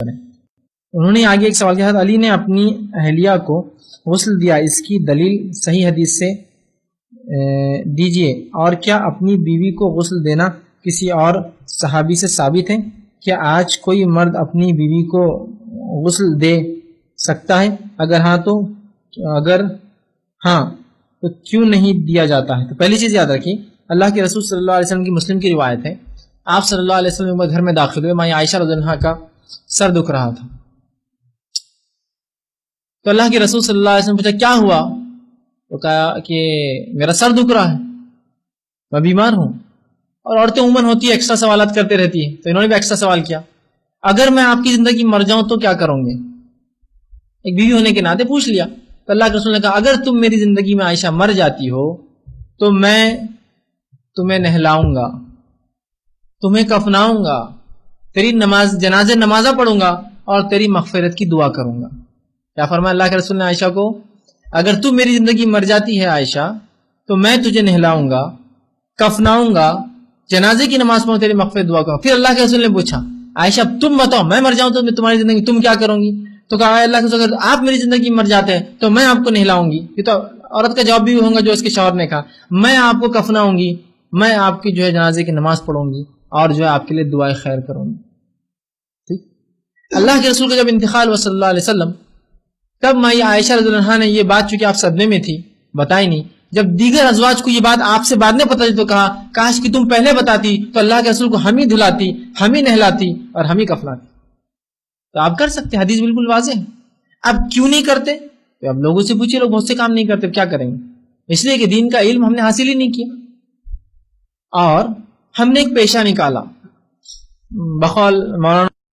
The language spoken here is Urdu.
انہوں نے آگے ایک سوال کیا تھا، علی نے اپنی اہلیہ کو غسل دیا، اس کی دلیل صحیح حدیث سے دیجئے، اور کیا اپنی بیوی کو غسل دینا کسی اور صحابی سے ثابت ہے؟ کیا آج کوئی مرد اپنی بیوی کو غسل دے سکتا ہے؟ اگر ہاں تو کیوں نہیں دیا جاتا ہے؟ تو پہلی چیز یاد رکھیے، اللہ کے رسول صلی اللہ علیہ وسلم کی مسلم کی روایت ہے، آپ صلی اللہ علیہ وسلم گھر میں داخل ہوئے، ماں عائشہ رضی اللہ عنہا کا سر دکھ رہا تھا، تو اللہ کے رسول صلی اللہ علیہ وسلم پوچھا کیا ہوا؟ تو کہا کہ میرا سر دکھ رہا ہے، میں بیمار ہوں۔ اور عورتیں عموماً ہوتی ہے ایکسٹرا سوالات کرتے رہتی ہیں، تو انہوں نے بھی ایکسٹرا سوال کیا، اگر میں آپ کی زندگی مر جاؤں تو کیا کروں گے؟ ایک بیوی ہونے کے ناطے پوچھ لیا۔ تو اللہ کے رسول نے کہا اگر تم میری زندگی میں عائشہ مر جاتی ہو تو میں تمہیں نہلاؤں گا، تمہیں کفناؤں گا، تیری جنازے نمازہ پڑھوں گا اور تیری مغفرت کی دعا کروں گا۔ کیا فرمایا اللہ کے رسول نے عائشہ کو؟ اگر تم میری زندگی مر جاتی ہے عائشہ تو میں تجھے نہلاؤں گا، کفناؤں گا، جنازے کی نماز پڑھوں، تیری مغفرت دعا کروں۔ پھر اللہ کے رسول نے پوچھا عائشہ تم بتاؤ میں مر جاؤں تو تمہاری زندگی تم کیا کروں گی؟ تو کہا اللہ کے رسول اگر آپ میری زندگی مر جاتے ہیں تو میں آپ کو نہلاؤں گی۔ یہ تو عورت کا جواب بھی ہوگا جو اس کے شوہر نے کہا، میں آپ کو کفناؤں گی، میں آپ کی جو ہے جنازے کی نماز پڑھوں گی اور جو ہے آپ کے لیے دعائے خیر کروں گی۔ ٹھیک، اللہ کے رسول کا جب انتقال ہوا صلی اللہ علیہ وسلم، تب مائی عائشہ رضی اللہ عنہا نے یہ بات، چونکہ آپ صدمے میں تھی، بتائی نہیں۔ جب دیگر ازواج کو یہ بات آپ سے بعد میں پتہ چلی تو کہا کاش کہ تم پہلے بتاتی تو اللہ کے رسول کو ہم ہی دھلاتی، ہم ہی نہلاتی اور ہم ہی کفناتی۔ تو آپ کر سکتے، حدیث بالکل واضح ہے۔ اب کیوں نہیں کرتے؟ تو اب لوگوں سے پوچھیے، لوگ بہت سے کام نہیں کرتے، کیا کریں گے؟ اس لیے کہ دین کا علم ہم نے حاصل ہی نہیں کیا، اور ہم نے ایک پیشہ نکالا بقول مولانا